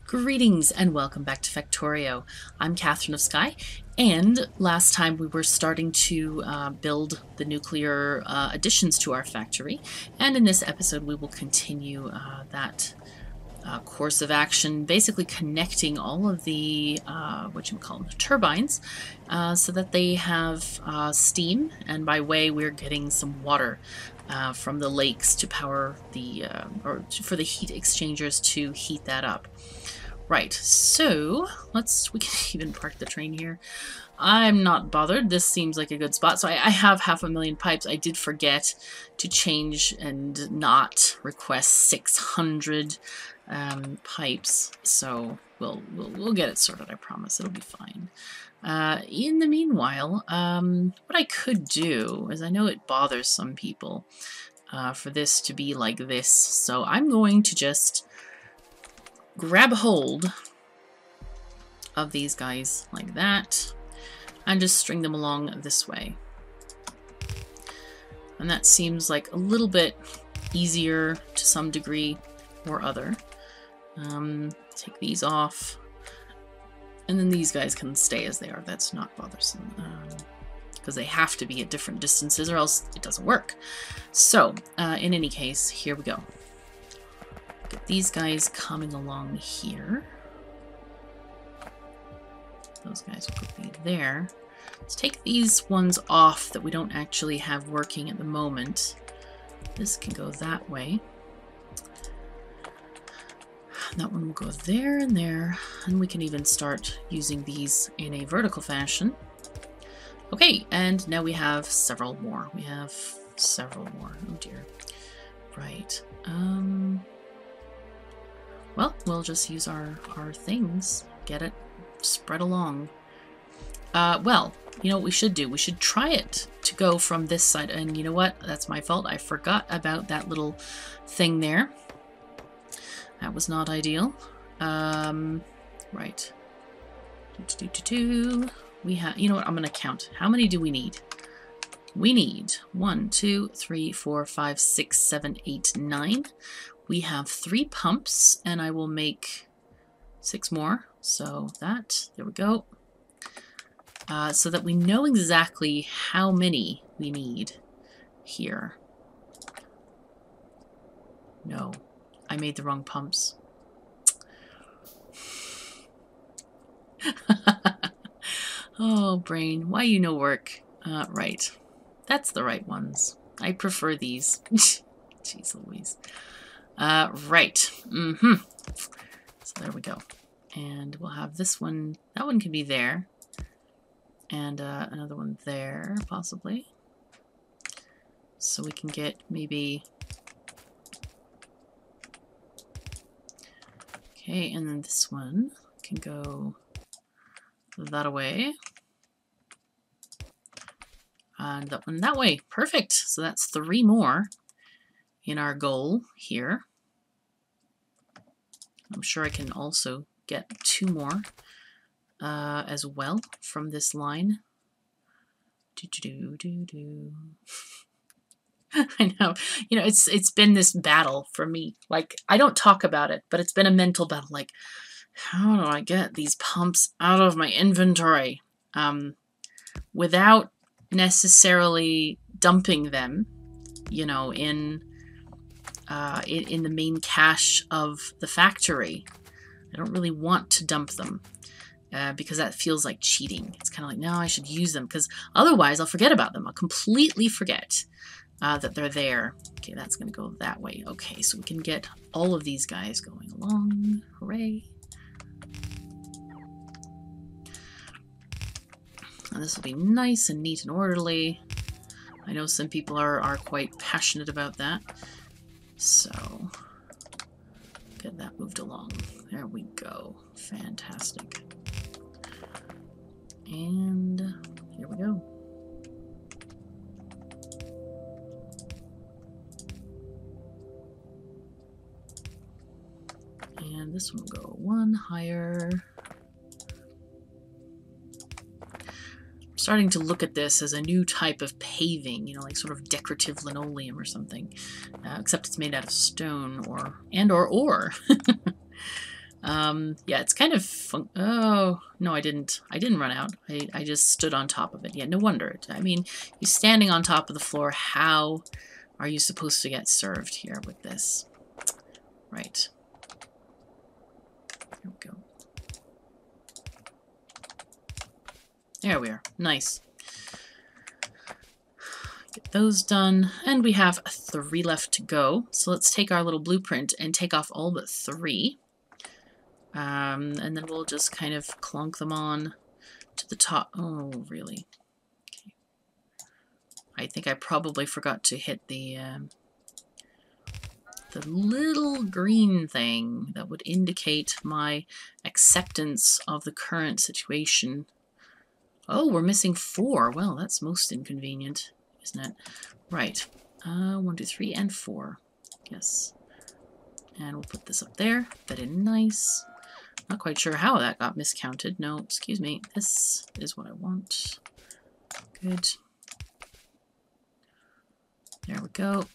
Greetings and welcome back to Factorio. I'm KatherineOfSky, and last time we were starting to build the nuclear additions to our factory, and in this episode we will continue that course of action, basically connecting all of the turbines, so that they have steam, and by way we're getting some water from the lakes to power the for the heat exchangers to heat that up. Right, so we can even park the train here. I'm not bothered. This seems like a good spot. So I have 500,000 pipes. I did forget to change and not request 600 pipes. So we'll get it sorted. I promise it'll be fine. In the meanwhile, what I could do is, I know it bothers some people for this to be like this. So I'm going to just grab hold of these guys like that and just string them along this way. And that seems like a little bit easier to some degree or other. Take these off, and then these guys can stay as they are. That's not bothersome, because they have to be at different distances or else it doesn't work. So in any case, here we go. Get these guys coming along here. Those guys will be there. Let's take these ones off that we don't actually have working at the moment. This can go that way. That one will go there and there. And we can even start using these in a vertical fashion. Okay, and now we have several more. We have several more. Oh dear. Right. Well, we'll just use our things, get it spread along. Well, you know what we should do? We should try it to go from this side. And you know what? That's my fault. I forgot about that little thing there. That was not ideal. Right. We have, you know what? I'm going to count. How many do we need? We need 1, 2, 3, 4, 5, 6, 7, 8, 9. We have 3 pumps, and I will make 6 more. So that, there we go. So that we know exactly how many we need here. No, I made the wrong pumps. Oh, brain, why you no work? Right. That's the right ones. I prefer these. Jeez Louise. Right. So there we go. And we'll have this one. That one can be there. And another one there, possibly. So we can get maybe... Okay, and then this one can go that away. And that one that way. Perfect. So that's 3 more in our goal here. I'm sure I can also get 2 more as well from this line. I know, you know, it's been this battle for me. Like, I don't talk about it, but it's been a mental battle. Like, how do I get these pumps out of my inventory without necessarily dumping them, you know, in the main cache of the factory. I don't really want to dump them because that feels like cheating. It's kind of like, no, I should use them because otherwise I'll forget about them. I'll completely forget that they're there. Okay, that's going to go that way. Okay, so we can get all of these guys going along. Hooray. And this will be nice and neat and orderly. I know some people are quite passionate about that. So, get that moved along. There we go. Fantastic. And here we go. And this one will go 1 higher. I'm starting to look at this as a new type of paving, you know, like sort of decorative linoleum or something. Except it's made out of stone or ore. Yeah, it's kind of oh, no, I didn't run out. I just stood on top of it. Yeah, no wonder. I mean, you're standing on top of the floor. How are you supposed to get served here with this? Right. Here we go. There we are. Nice. Get those done. And we have 3 left to go. So let's take our little blueprint and take off all but 3. And then we'll just kind of clunk them on to the top. Oh, really? Okay. I think I probably forgot to hit the little green thing that would indicate my acceptance of the current situation. Oh, we're missing 4. Well, that's most inconvenient, isn't it? Right. 1, 2, 3, and 4. Yes. And we'll put this up there. Very nice. Not quite sure how that got miscounted. No, excuse me. This is what I want. Good. There we go.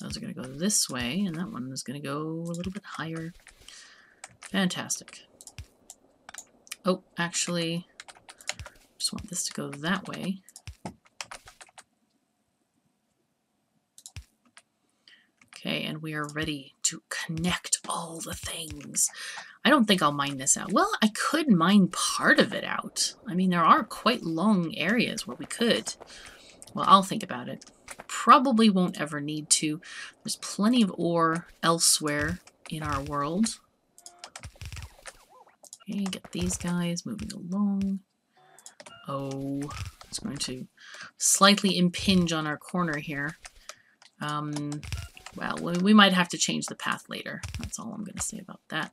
Those are going to go this way, and that one is going to go a little bit higher. Fantastic. Oh, actually, just want this to go that way. Okay, and we are ready to connect all the things. I don't think I'll mine this out. Well, I could mine part of it out. I mean, there are quite long areas where we could. Well, I'll think about it. Probably won't ever need to. There's plenty of ore elsewhere in our world. Okay, get these guys moving along. Oh, it's going to slightly impinge on our corner here. Well, we might have to change the path later. That's all I'm going to say about that.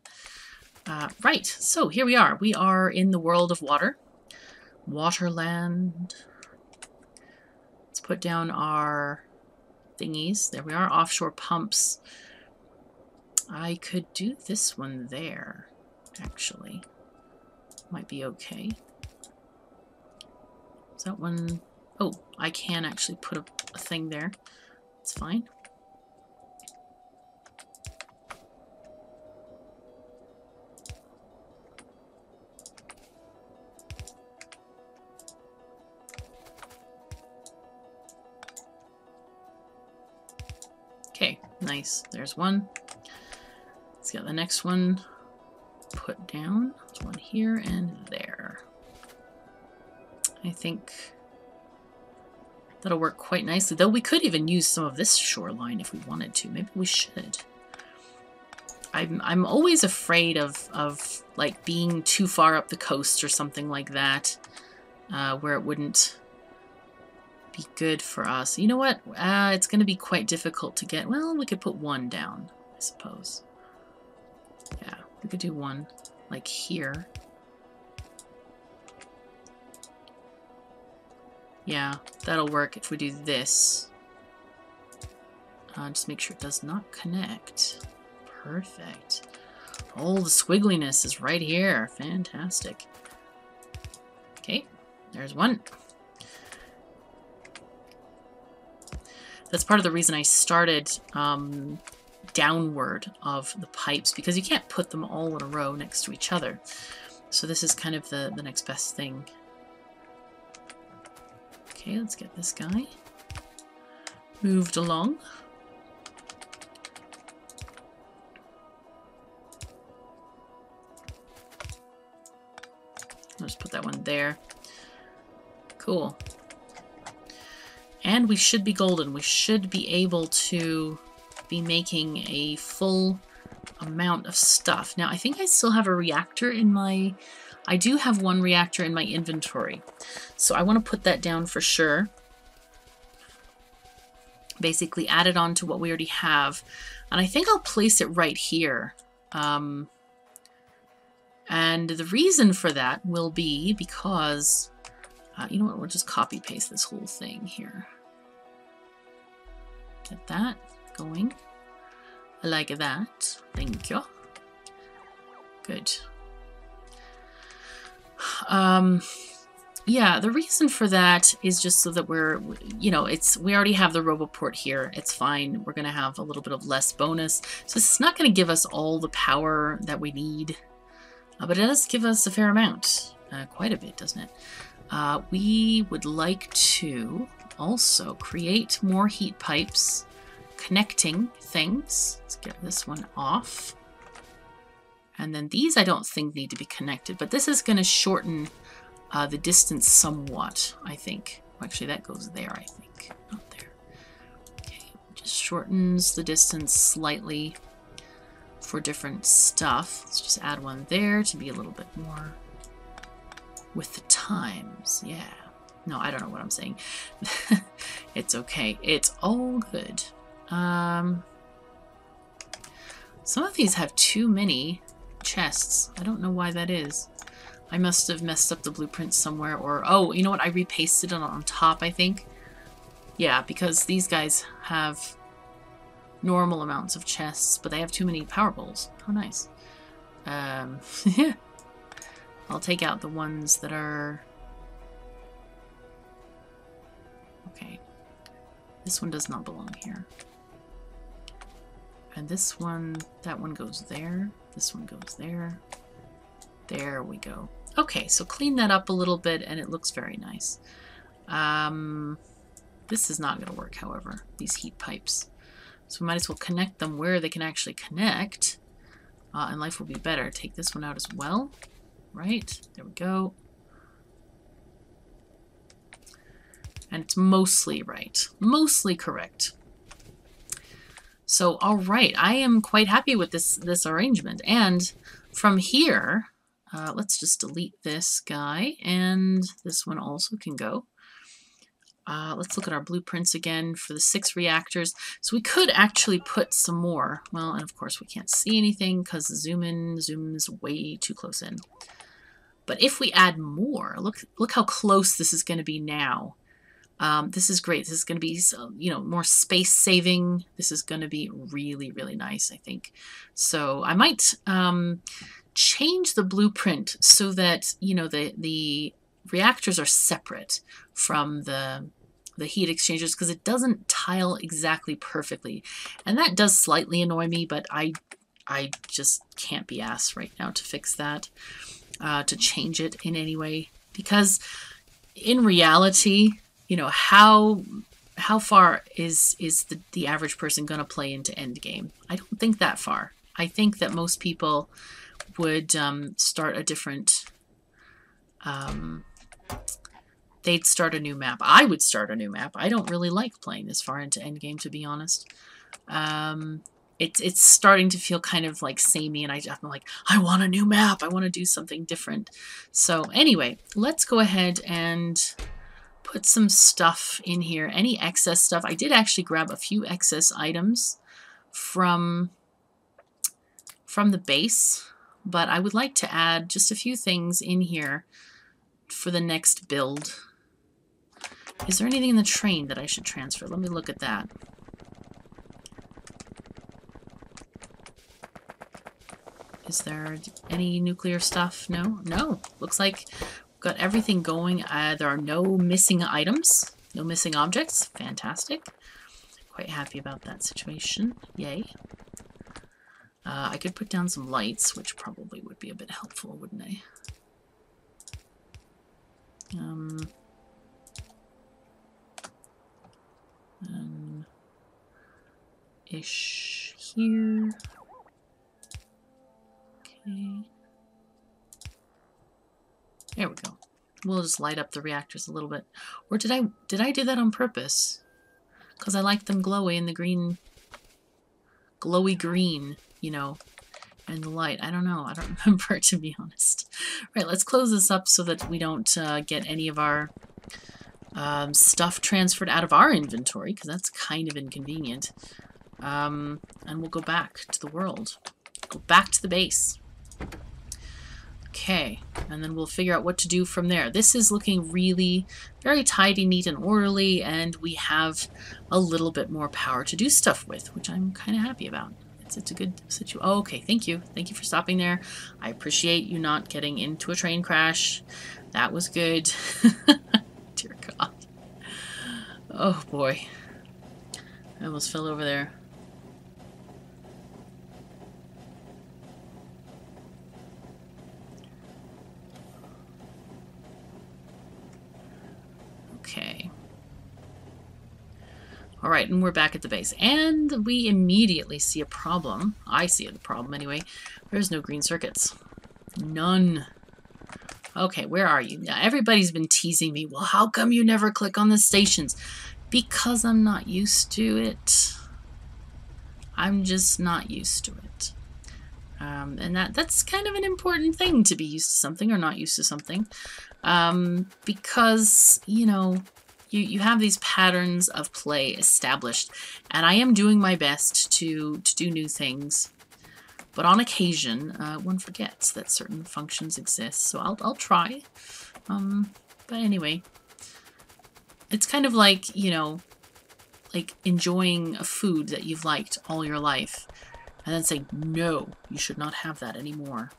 Right, so here we are. We are in the world of water. Waterland. Let's put down our thingies. There we are, offshore pumps. I could do this one there, actually. Might be okay. Is that one? Oh, I can actually put a thing there. It's fine. Okay, nice. There's one. Let's get the next one put down. There's one here and there. I think that'll work quite nicely. Though we could even use some of this shoreline if we wanted to. Maybe we should. I'm always afraid of like being too far up the coast or something like that, where it wouldn't be good for us. You know what? It's going to be quite difficult to get. Well, we could put one down, I suppose. Yeah, we could do one like here. Yeah, that'll work if we do this. Just make sure it does not connect. Perfect. Oh, the squiggliness is right here. Fantastic. Okay, there's one. That's part of the reason I started downward of the pipes, because you can't put them all in a row next to each other. So this is kind of the next best thing. Okay, let's get this guy moved along. I'll just put that one there. Cool. And we should be golden. We should be able to be making a full amount of stuff. Now, I think I still have a reactor in my... I do have one reactor in my inventory. So I want to put that down for sure. Basically add it on to what we already have. And I think I'll place it right here. And the reason for that will be because... you know what, we'll just copy paste this whole thing here. Get that going. Like that. Thank you. Good. Yeah, the reason for that is just so that we're, you know, we already have the Roboport here. It's fine. We're going to have a little bit of less bonus. So it's not going to give us all the power that we need, but it does give us a fair amount. Quite a bit, doesn't it? We would like to also create more heat pipes connecting things. Let's get this one off. And then these I don't think need to be connected, but this is going to shorten the distance somewhat, I think. Actually, that goes there, I think. Not there. Okay, just shortens the distance slightly for different stuff. Let's just add one there to be a little bit more with the times. Yeah. No, I don't know what I'm saying. It's okay. It's all good. Some of these have too many chests. I don't know why that is. I must have messed up the blueprint somewhere, or oh, you know what? I repasted it on top, I think. Yeah, because these guys have normal amounts of chests, but they have too many power bowls. How nice. I'll take out the ones that are... Okay. This one does not belong here. And this one, that one goes there. This one goes there. There we go. Okay, so clean that up a little bit and it looks very nice. This is not going to work, however, these heat pipes. So we might as well connect them where they can actually connect. And life will be better. Take this one out as well. Right, there we go. And it's mostly right. Mostly correct. So, all right, I am quite happy with this arrangement. And from here, let's just delete this guy, and this one also can go. Let's look at our blueprints again for the 6 reactors. So we could actually put some more. Well, and of course we can't see anything because the zoom is way too close in. But if we add more, look how close this is going to be now. This is great. This is going to be, you know, more space saving. This is going to be really, really nice, I think. So I might change the blueprint so that, you know, the reactors are separate from the heat exchangers, because it doesn't tile exactly perfectly. And that does slightly annoy me, but I just can't be asked right now to fix that, to change it in any way. Because in reality, you know, how far is the average person going to play into endgame? I don't think that far. I think that most people would start a different... they'd start a new map. I would start a new map. I don't really like playing this far into endgame, to be honest. It's starting to feel kind of like samey, and I'm like, I want a new map. I want to do something different. So anyway, let's go ahead and put some stuff in here. Any excess stuff. I did actually grab a few excess items from the base, but I would like to add just a few things in here for the next build. Is there anything in the train that I should transfer? Let me look at that. Is there any nuclear stuff? No? No. Looks like we've got everything going. There are no missing items. No missing objects. Fantastic. Quite happy about that situation. Yay. I could put down some lights, which probably would be a bit helpful, wouldn't I? Ish here. Okay. There we go. We'll just light up the reactors a little bit. Or did I do that on purpose? Because I like them glowy in the green, glowy green, you know, and the light. I don't know. I don't remember, to be honest. Right, let's close this up so that we don't get any of our stuff transferred out of our inventory, because that's kind of inconvenient. And we'll go back to the world. Go back to the base. Okay, and then we'll figure out what to do from there. This is looking really very tidy, neat, and orderly, and we have a little bit more power to do stuff with, which I'm kind of happy about. It's a good situation. Oh, okay, thank you. Thank you for stopping there. I appreciate you not getting into a train crash. That was good. Dear God. Oh boy. I almost fell over there. Okay. All right, and we're back at the base. And we immediately see a problem. I see the problem anyway. There's no green circuits. None. Okay, where are you? Now, everybody's been teasing me. Well, how come you never click on the stations? Because I'm not used to it. I'm just not used to it. And that's kind of an important thing, to be used to something or not used to something. Because, you know, you have these patterns of play established, and I am doing my best to do new things. But on occasion, one forgets that certain functions exist, so I'll try. But anyway, it's kind of like, you know, like enjoying a food that you've liked all your life, and then saying, no, you should not have that anymore.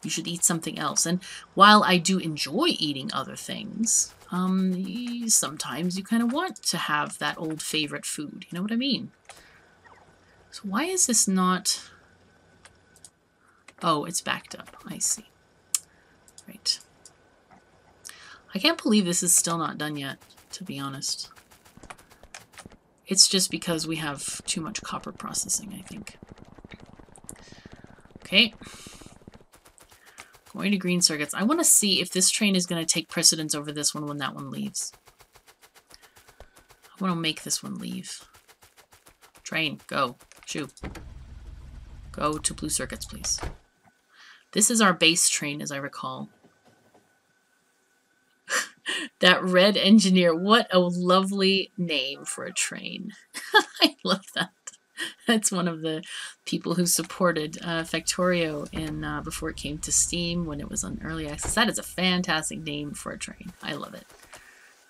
You should eat something else. And while I do enjoy eating other things, sometimes you kind of want to have that old favorite food. You know what I mean? So why is this not... Oh, it's backed up. I see. Right. I can't believe this is still not done yet, to be honest. It's just because we have too much copper processing, I think. Okay. Going to green circuits. I want to see if this train is going to take precedence over this one when that one leaves. I want to make this one leave. Train, go. Shoo. Go to blue circuits, please. This is our base train, as I recall. That red engineer. What a lovely name for a train. I love that. That's one of the people who supported Factorio in before it came to Steam when it was on early access. That is a fantastic name for a train. I love it.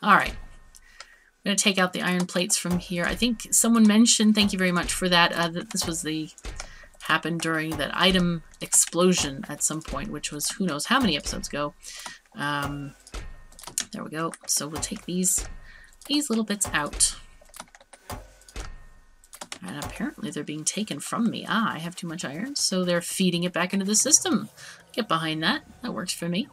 All right. I'm going to take out the iron plates from here. I think someone mentioned, thank you very much for that, that this was happened during that item explosion at some point, which was who knows how many episodes ago. There we go. So we'll take these little bits out. And apparently they're being taken from me. Ah, I have too much iron, so they're feeding it back into the system. Get behind that. That works for me.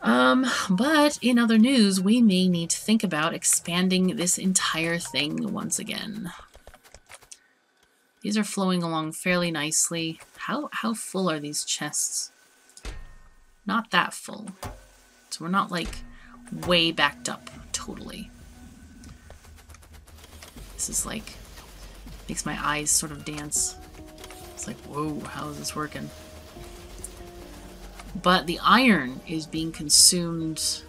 But in other news, we may need to think about expanding this entire thing once again. These are flowing along fairly nicely. How full are these chests? Not that full. So we're not like way backed up totally. This is like, makes my eyes sort of dance. It's like, whoa, how is this working? But the iron is being consumed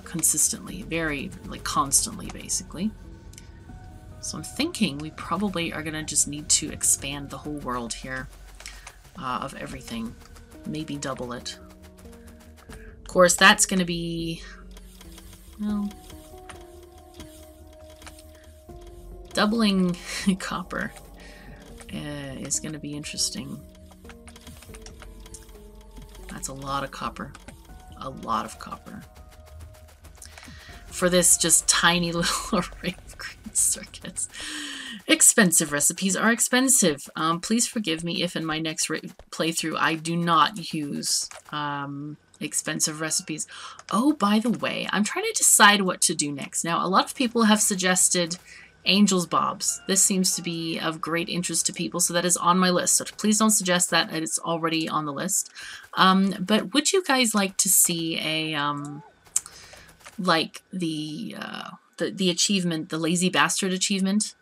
consistently, very, like constantly, basically. So I'm thinking we probably are going to just need to expand the whole world here of everything. Maybe double it. Of course, that's going to be... well... doubling copper is going to be interesting. That's a lot of copper. A lot of copper. For this just tiny little array of green circuits. Expensive recipes are expensive. Please forgive me if in my next playthrough I do not use expensive recipes. Oh, by the way, I'm trying to decide what to do next. Now, a lot of people have suggested Angel's Bobs. This seems to be of great interest to people, so that is on my list. So please don't suggest that it's already on the list. But would you guys like to see a like the achievement, the Lazy Bastard achievement?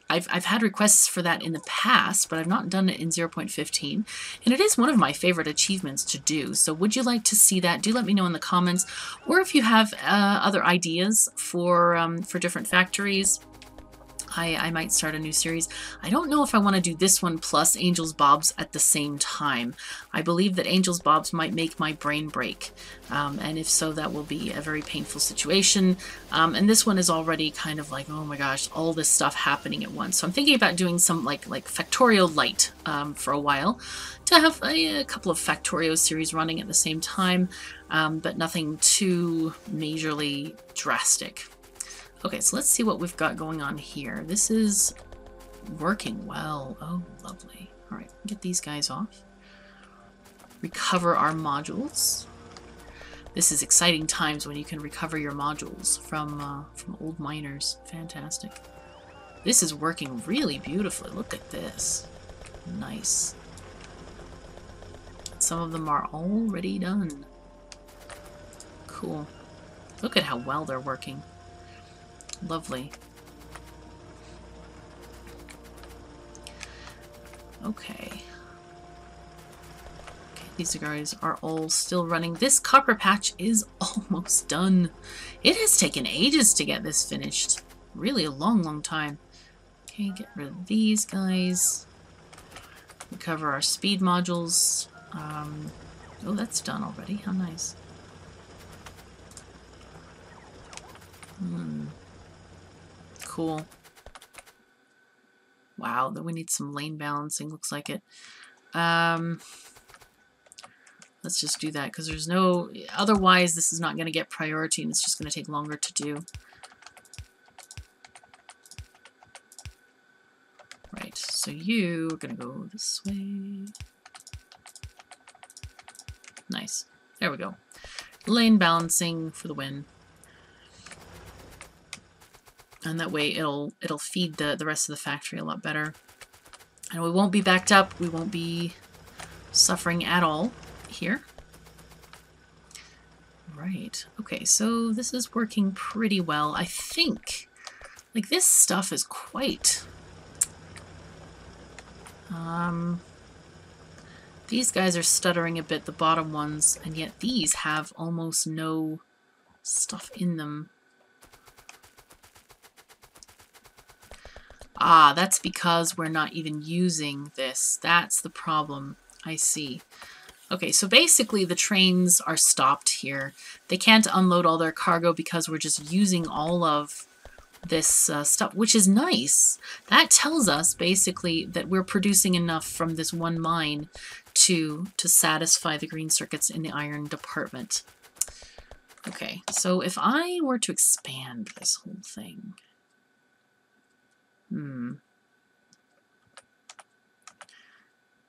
I've had requests for that in the past, but I've not done it in 0.15, and it is one of my favorite achievements to do. So would you like to see that? Do let me know in the comments, or if you have other ideas for different factories, I might start a new series. I don't know if I want to do this one plus Angel's Bobs at the same time. I believe that Angel's Bobs might make my brain break. And if so, that will be a very painful situation. And this one is already kind of like, oh my gosh, all this stuff happening at once. So I'm thinking about doing some like Factorio Light for a while to have a couple of Factorio series running at the same time, but nothing too majorly drastic. Okay, so let's see what we've got going on here. This is working well. Oh, lovely. All right, get these guys off. Recover our modules. This is exciting times when you can recover your modules from old miners. Fantastic. This is working really beautifully. Look at this. Nice. Some of them are already done. Cool. Look at how well they're working. Lovely. Okay. These guys are all still running. This copper patch is almost done. It has taken ages to get this finished. Really a long, long time. Okay, get rid of these guys. Recover our speed modules. Oh, that's done already. How nice. Cool. Wow, then we need some lane balancing, looks like it. Let's just do that, because there's no... Otherwise, this is not going to get priority, and it's just going to take longer to do. Right, so you are going to go this way. Nice. There we go. Lane balancing for the win. And that way it'll feed the rest of the factory a lot better. And we won't be backed up. We won't be suffering at all here. Right. Okay, so this is working pretty well. I think, like, this stuff is quite... These guys are stuttering a bit, the bottom ones, and yet these have almost no stuff in them. Ah, that's because we're not even using this. That's the problem. I see. Okay, so basically the trains are stopped here. They can't unload all their cargo because we're just using all of this stuff, which is nice. That tells us basically that we're producing enough from this one mine to satisfy the green circuits in the iron department. Okay, so if I were to expand this whole thing...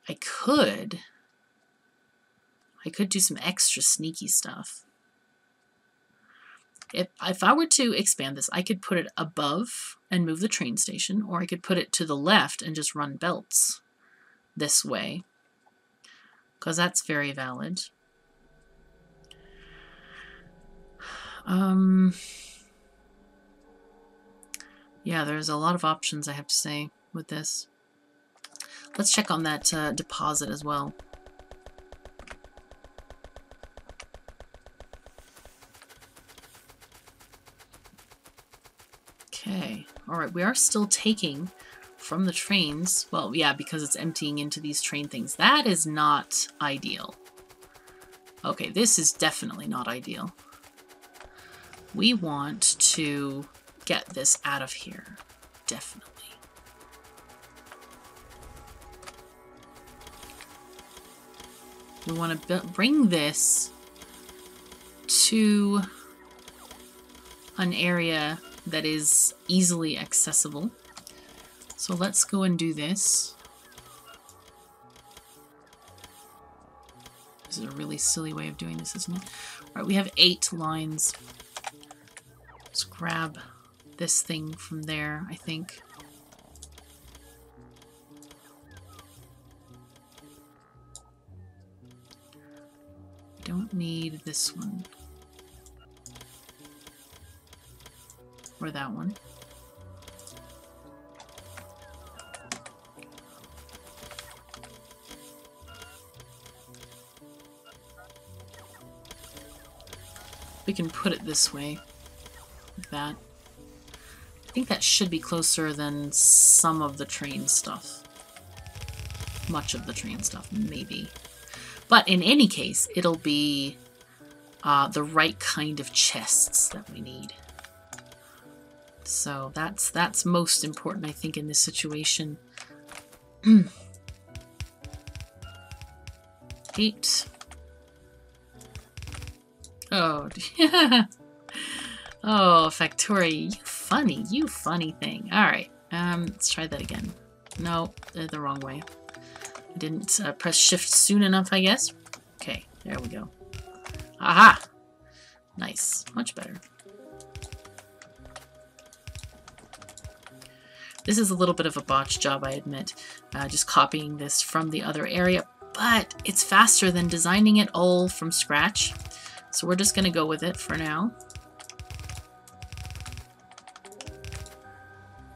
I could do some extra sneaky stuff. If I were to expand this, I could put it above and move the train station, or I could put it to the left and just run belts this way, because that's very valid. Yeah, there's a lot of options, I have to say, with this. Let's check on that deposit as well. Okay, alright, we are still taking from the trains. Well, yeah, because it's emptying into these train things. That is not ideal. Okay, this is definitely not ideal. We want to get this out of here. Definitely. We want to bring this to an area that is easily accessible. So let's go and do this. This is a really silly way of doing this, isn't it? All right, we have 8 lines. Let's grab this thing from there, I think. Don't need this one. Or that one. We can put it this way, like that. I think that should be closer than some of the train stuff. Much of the train stuff, maybe. But in any case, it'll be the right kind of chests that we need. So that's most important, I think, in this situation. 8. Oh, yeah. Oh, Factorio, you funny thing. All right, let's try that again. No, the wrong way. I didn't press shift soon enough, I guess. Okay, there we go. Aha! Nice, much better. This is a little bit of a botch job, I admit, just copying this from the other area, but it's faster than designing it all from scratch. So we're just going to go with it for now.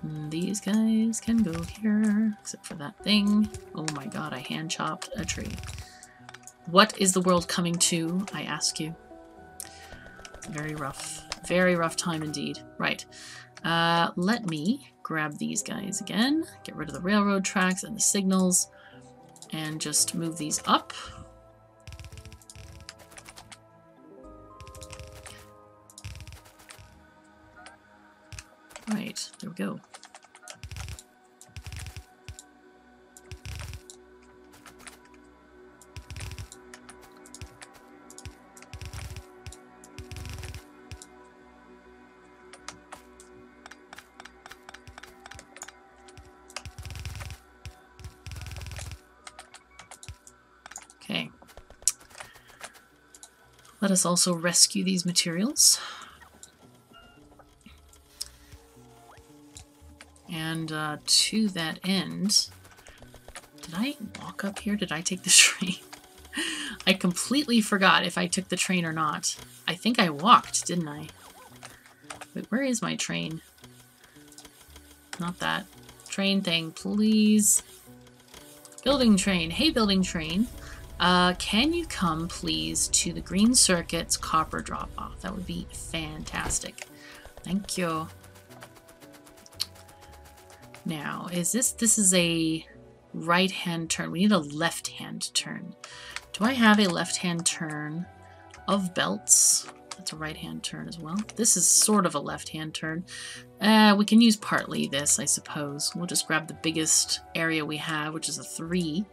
And these guys can go here, except for that thing. Oh my god, I hand chopped a tree. What is the world coming to, I ask you? Very rough time indeed. Right, let me grab these guys again, get rid of the railroad tracks and the signals, and just move these up. Right, there we go. Okay. Let us also rescue these materials. And to that end, did I walk up here? Did I take the train? I completely forgot if I took the train or not. I think I walked, didn't I? Wait, where is my train? Not that. Train thing, please. Building train. Hey, building train. Can you come, please, to the Green Circuit's copper drop-off? That would be fantastic. Thank you. Now, this is a right-hand turn. We need a left-hand turn. Do I have a left-hand turn of belts? That's a right-hand turn as well. This is sort of a left-hand turn. We can use partly this, I suppose. We'll just grab the biggest area we have, which is a 3.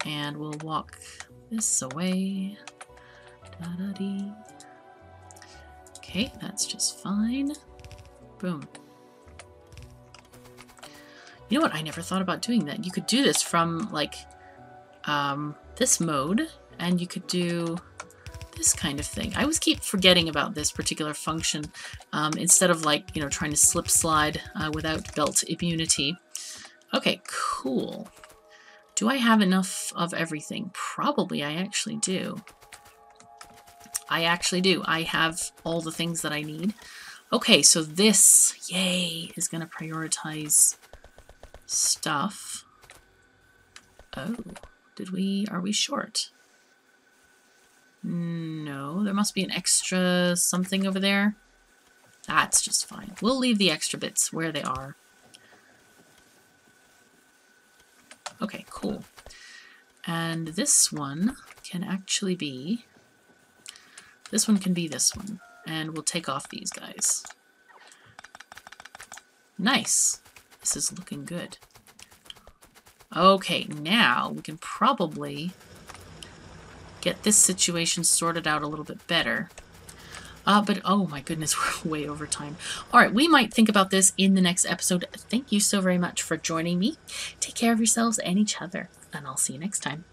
And we'll walk this away. Da-da-dee. Okay, that's just fine. Boom. You know what? I never thought about doing that. You could do this from, like, this mode, and you could do this kind of thing. I always keep forgetting about this particular function instead of, like, you know, trying to slip slide without belt immunity. Okay, cool. Do I have enough of everything? Probably I actually do. I actually do. I have all the things that I need. Okay, so this, yay, is going to prioritize stuff. Oh, are we short? No, there must be an extra something over there. That's just fine. We'll leave the extra bits where they are. Okay, cool. And this one can actually be, this one can be this one. And we'll take off these guys. Nice. This is looking good. Okay, now we can probably get this situation sorted out a little bit better. But oh my goodness, we're way over time. All right, we might think about this in the next episode. Thank you so very much for joining me. Take care of yourselves and each other, and I'll see you next time.